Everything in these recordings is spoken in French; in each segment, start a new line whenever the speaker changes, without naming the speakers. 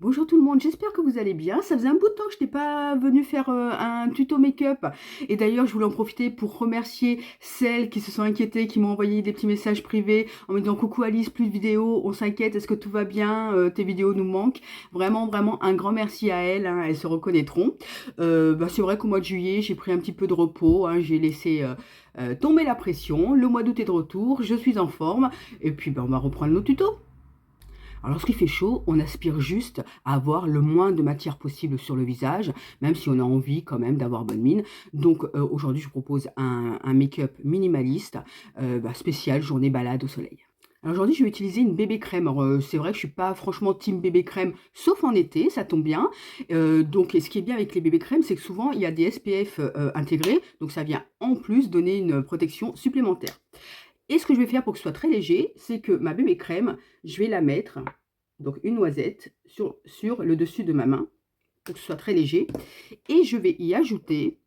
Bonjour tout le monde, j'espère que vous allez bien. Ça faisait un bout de temps que je n'étais pas venue faire un tuto make-up. Et d'ailleurs, je voulais en profiter pour remercier celles qui se sont inquiétées, qui m'ont envoyé des petits messages privés en me disant coucou Alice, plus de vidéos, on s'inquiète, est-ce que tout va bien? Tes vidéos nous manquent. Vraiment, vraiment un grand merci à elles, hein, elles se reconnaîtront. C'est vrai qu'au mois de juillet, j'ai pris un petit peu de repos, hein, j'ai laissé tomber la pression. Le mois d'août est de retour, je suis en forme. Et puis, on va reprendre nos tutos. Alors, lorsqu'il fait chaud, on aspire juste à avoir le moins de matière possible sur le visage, même si on a envie quand même d'avoir bonne mine. Donc, aujourd'hui, je vous propose un make-up minimaliste, spécial journée balade au soleil. Alors aujourd'hui, je vais utiliser une bébé crème. Alors, c'est vrai que je suis pas franchement team bébé crème, sauf en été, ça tombe bien. Donc, et ce qui est bien avec les bébé crèmes, c'est que souvent, il y a des SPF intégrés, donc ça vient en plus donner une protection supplémentaire. Et ce que je vais faire pour que ce soit très léger, c'est que ma bébé crème, je vais la mettre, donc une noisette, sur le dessus de ma main, pour que ce soit très léger. Et je vais y ajouter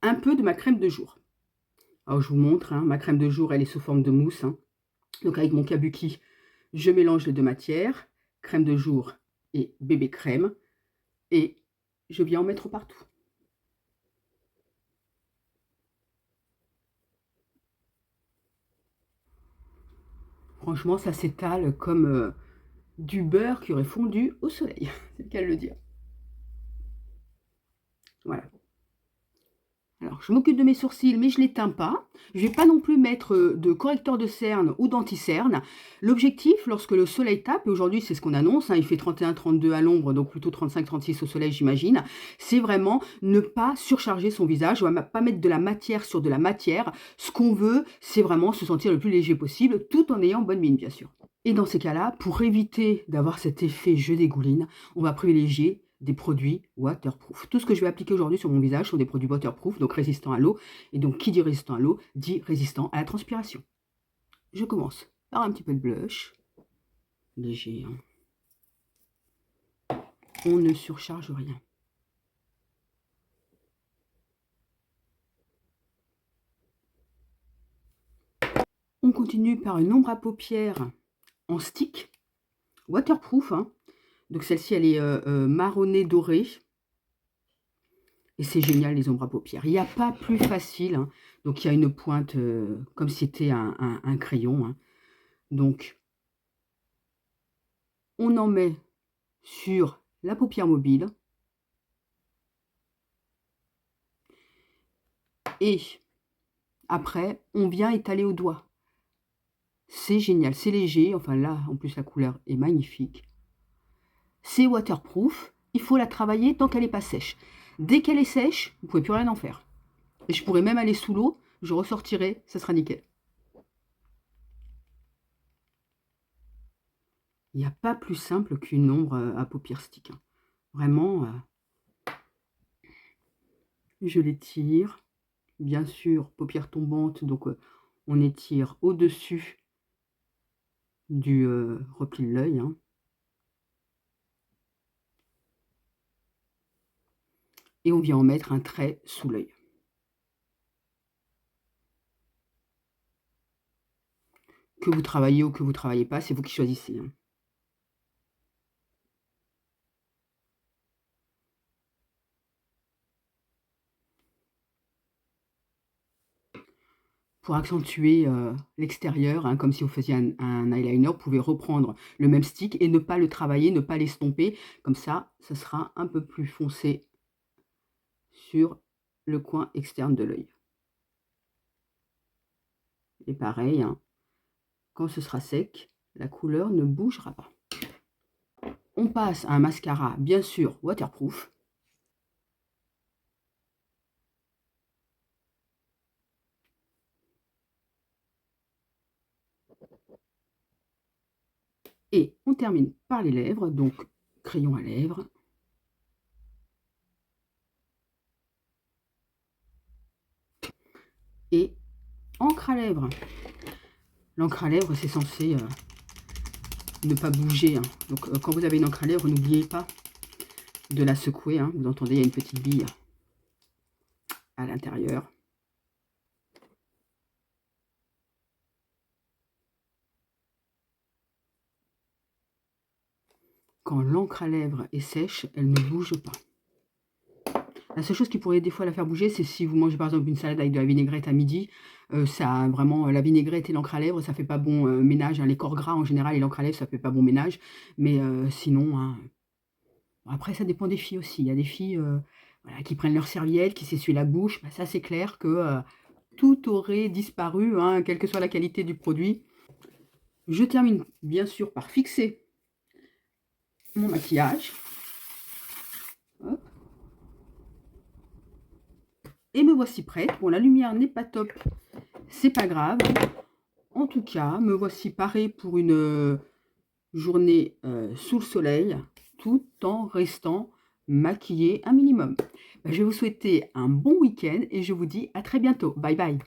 un peu de ma crème de jour. Alors je vous montre, hein, ma crème de jour, elle est sous forme de mousse, hein. Donc avec mon kabuki, je mélange les deux matières, crème de jour et bébé crème, et je viens en mettre partout. Franchement, ça s'étale comme du beurre qui aurait fondu au soleil, c'est le cas de le dire. Voilà. Alors, je m'occupe de mes sourcils, mais je ne les teins pas. Je ne vais pas non plus mettre de correcteur de cernes ou d'anti-cerne. L'objectif, lorsque le soleil tape, et aujourd'hui c'est ce qu'on annonce, hein, il fait 31-32 à l'ombre, donc plutôt 35-36 au soleil j'imagine, c'est vraiment ne pas surcharger son visage, on ne va pas mettre de la matière sur de la matière. Ce qu'on veut, c'est vraiment se sentir le plus léger possible, tout en ayant bonne mine bien sûr. Et dans ces cas-là, pour éviter d'avoir cet effet je dégouline, on va privilégier des produits waterproof. Tout ce que je vais appliquer aujourd'hui sur mon visage sont des produits waterproof, donc résistants à l'eau. Et donc, qui dit résistant à l'eau, dit résistant à la transpiration. Je commence par un petit peu de blush, léger, hein. On ne surcharge rien. On continue par une ombre à paupières en stick, waterproof, hein. Donc celle-ci, elle est marronnée dorée. Et c'est génial, les ombres à paupières. Il n'y a pas plus facile, hein. Donc, il y a une pointe comme si c'était un crayon, hein. Donc, on en met sur la paupière mobile. Et après, on vient étaler au doigt. C'est génial, c'est léger. Enfin là, en plus, la couleur est magnifique. C'est waterproof. Il faut la travailler tant qu'elle n'est pas sèche. Dès qu'elle est sèche, vous ne pouvez plus rien en faire. Et je pourrais même aller sous l'eau. Je ressortirai, ça sera nickel. Il n'y a pas plus simple qu'une ombre à paupières stick, hein. Vraiment, je l'étire. Bien sûr, paupières tombantes, donc on étire au-dessus du repli de l'œil, hein. Et on vient en mettre un trait sous l'œil. Que vous travaillez ou que vous ne travaillez pas, c'est vous qui choisissez, hein. Pour accentuer l'extérieur, hein, comme si vous faisiez un eyeliner, vous pouvez reprendre le même stick et ne pas le travailler, ne pas l'estomper. Comme ça sera un peu plus foncé sur le coin externe de l'œil. Et pareil, hein, quand ce sera sec, la couleur ne bougera pas. On passe à un mascara, bien sûr, waterproof. Et on termine par les lèvres, donc crayon à lèvres. Et encre à lèvres. L'encre à lèvres, c'est censé ne pas bouger, hein. Donc quand vous avez une encre à lèvres, n'oubliez pas de la secouer, hein. Vous entendez, il y a une petite bille à l'intérieur. quand l'encre à lèvres est sèche, elle ne bouge pas. La seule chose qui pourrait des fois la faire bouger, c'est si vous mangez par exemple une salade avec de la vinaigrette à midi, ça vraiment la vinaigrette et l'encre à lèvres, ça fait pas bon, ménage, hein. Les corps gras en général et l'encre à lèvres, ça fait pas bon ménage. Mais sinon, hein, après ça dépend des filles aussi. Il y a des filles, voilà, qui prennent leur serviette, qui s'essuient la bouche. Bah, ça c'est clair que, tout aurait disparu, hein, quelle que soit la qualité du produit. Je termine bien sûr par fixer mon maquillage. Hop. Et me voici prête. Bon, la lumière n'est pas top, c'est pas grave. En tout cas, me voici parée pour une journée sous le soleil, tout en restant maquillée un minimum. Je vais vous souhaiter un bon week-end et je vous dis à très bientôt. Bye bye.